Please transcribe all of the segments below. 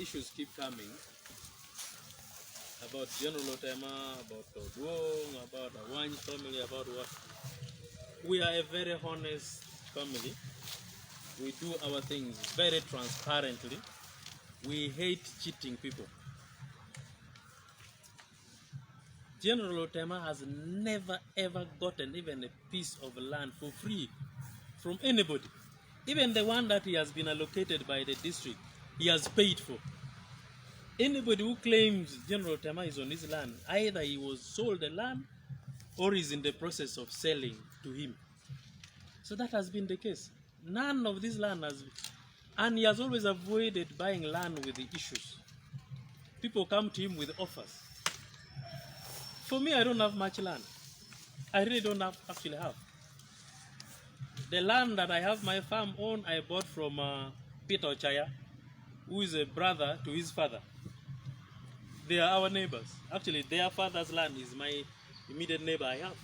issues keep coming about General Otema, about Toodwong, about Awany family, about what. We are a very honest family. We do our things very transparently. We hate cheating people. General Otema has never ever gotten even a piece of land for free from anybody. Even the one that he has been allocated by the district, he has paid for. Anybody who claims General Otema is on his land, either he was sold the land or is in the process of selling to him. So that has been the case. None of this land has, and he has always avoided buying land with the issues. People come to him with offers. For me, I don't have much land. I really don't actually have. The land that I have my farm on, I bought from Peter Ochaya, who is a brother to his father. They are our neighbors. Actually, their father's land is my immediate neighbor I have.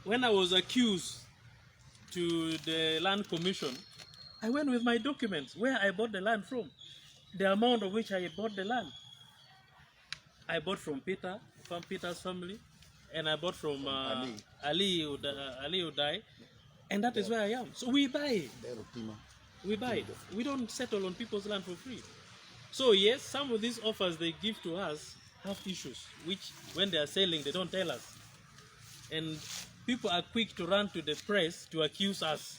When I was accused to the land commission, I went with my documents where I bought the land from, the amount of which I bought the land. I bought from Peter, from Peter's family, and I bought from Ali who died, and that is where I am. So we buy. We buy it. We don't settle on people's land for free. So yes, some of these offers they give to us have issues, which when they are selling, they don't tell us. And people are quick to run to the press to accuse us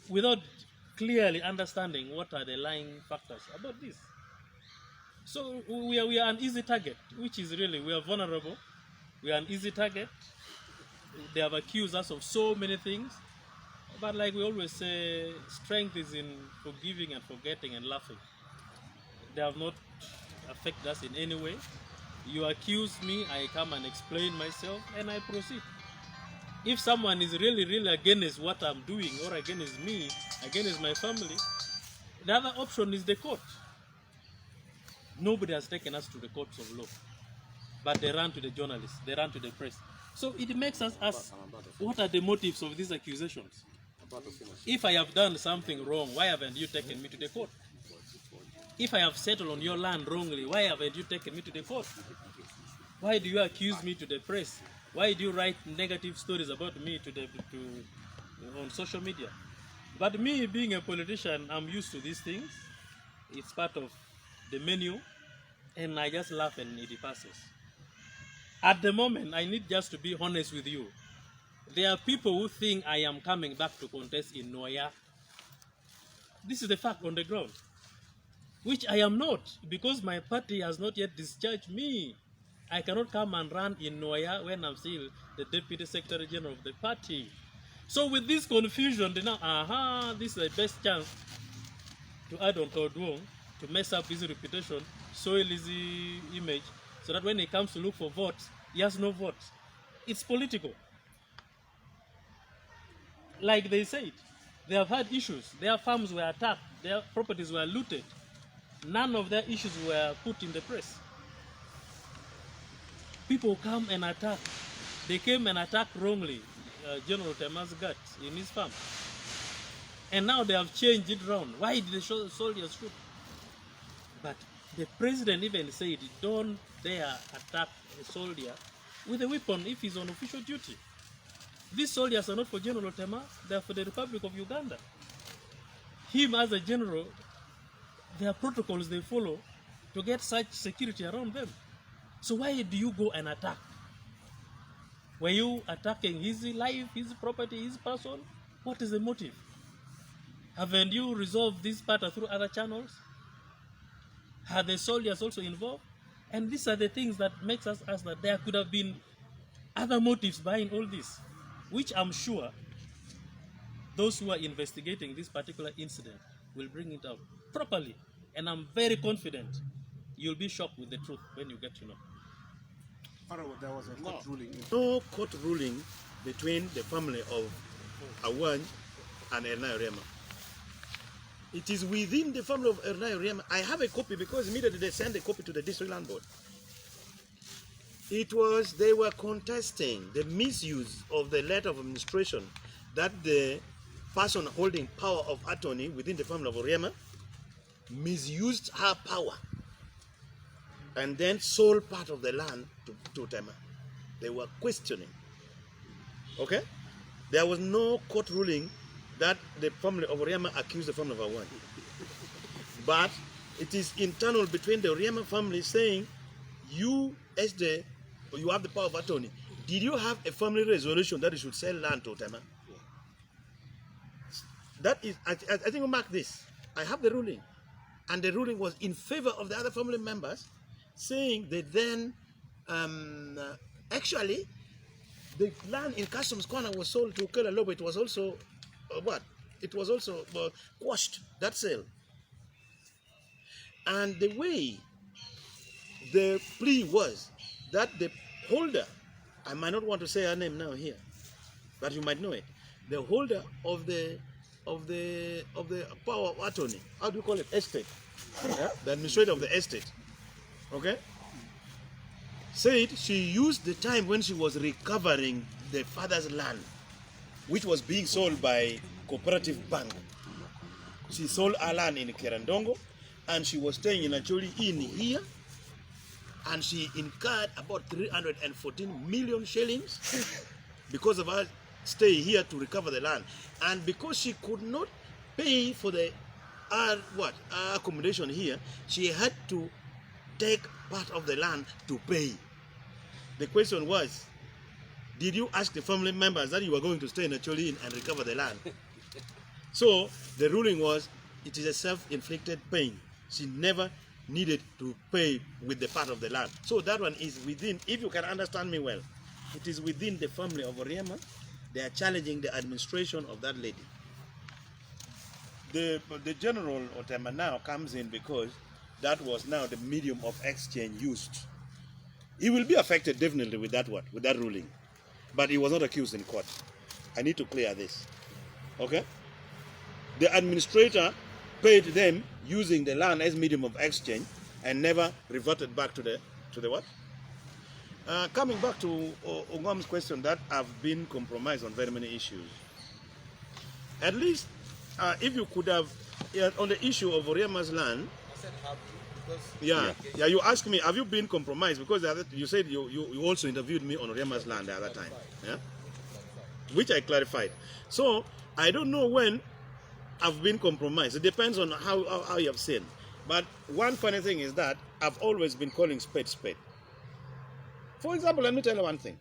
without clearly understanding what are the lying factors about this. So we are an easy target, which is really, we are vulnerable. We are an easy target. They have accused us of so many things. But like we always say, strength is in forgiving and forgetting and laughing. They have not affected us in any way. You accuse me, I come and explain myself, and I proceed. If someone is really, really against what I'm doing, or against me, against my family, the other option is the court. Nobody has taken us to the courts of law, but they run to the journalists, they run to the press. So it makes us ask, what are the motives of these accusations? If I have done something wrong, why haven't you taken me to the court? If I have settled on your land wrongly, why haven't you taken me to the court? Why do you accuse me to the press? Why do you write negative stories about me on social media? But me being a politician, I'm used to these things. It's part of the menu, and I just laugh and it passes. At the moment, I need just to be honest with you. There are people who think I am coming back to contest in Noya. This is the fact on the ground, which I am not, because my party has not yet discharged me. I cannot come and run in Noya when I'm still the Deputy Secretary General of the party. So with this confusion, they now, this is the best chance to add on Toodwong, to mess up his reputation, soil his image, so that when he comes to look for votes, he has no votes. It's political. Like they said, they have had issues. Their farms were attacked, their properties were looted. None of their issues were put in the press. People come and attack. They came and attacked wrongly General Otema's guts in his farm. And now they have changed it around. Why did the soldiers shoot? But the president even said, don't dare attack a soldier with a weapon if he's on official duty. These soldiers are not for General Otema, they are for the Republic of Uganda. Him as a general, there are protocols they follow to get such security around them. So why do you go and attack? Were you attacking his life, his property, his person? What is the motive? Haven't you resolved this matter through other channels? Are the soldiers also involved? And these are the things that makes us ask that there could have been other motives behind all this, which I'm sure those who are investigating this particular incident will bring it out properly. And I'm very confident you'll be shocked with the truth when you get to know. There was a court ruling. No court ruling between the family of Awany and Ernai. It is within the family of Ernai. I have a copy because immediately they sent a copy to the district land board. They were contesting the misuse of the letter of administration that the person holding power of attorney within the family of Oriema misused her power and then sold part of the land to Otema. They were questioning. Okay? There was no court ruling that the family of Oriama accused the family of Awany. But it is internal between the Oriama family saying, you, as you have the power of attorney. Did you have a family resolution that you should sell land to Otema? That is, I think we mark this. I have the ruling. And the ruling was in favor of the other family members, saying that then, actually, the land in Customs Corner was sold to Kela Lobo. It was also, what? It was also quashed, that sale. And the way the plea was that the holder, I might not want to say her name now here, but you might know it, the holder of the power of attorney, how do you call it, estate, yeah? The administrator of the estate, okay, said she used the time when she was recovering the father's land, which was being sold by Cooperative Bank. She sold her land in Kerandongo, and she was staying in Acholi in here, and she incurred about 314 million shillings because of her stay here to recover the land. And because she could not pay for the accommodation here, she had to take part of the land to pay. The question was, did you ask the family members that you were going to stay in Acholi and recover the land? So the ruling was, it is a self-inflicted pain. She never needed to pay with the part of the land. So that one is within, if you can understand me well, it is within the family of Oriama. They are challenging the administration of that lady. The general Otema now comes in because that was now the medium of exchange used. He will be affected definitely with that one, with that ruling. But he was not accused in court. I need to clear this. Okay? The administrator paid them using the land as medium of exchange and never reverted back to the what? Coming back to Ongwam's question that have been compromised on very many issues. At least if you could have, on the issue of Oriama's land, I said have to, because you asked me, have you been compromised? Because you said you also interviewed me on Oriama's land the other time, yeah? Which I clarified. So I don't know when I've been compromised. It depends on how you have seen. But one funny thing is that I've always been calling spade spade. For example, let me tell you one thing.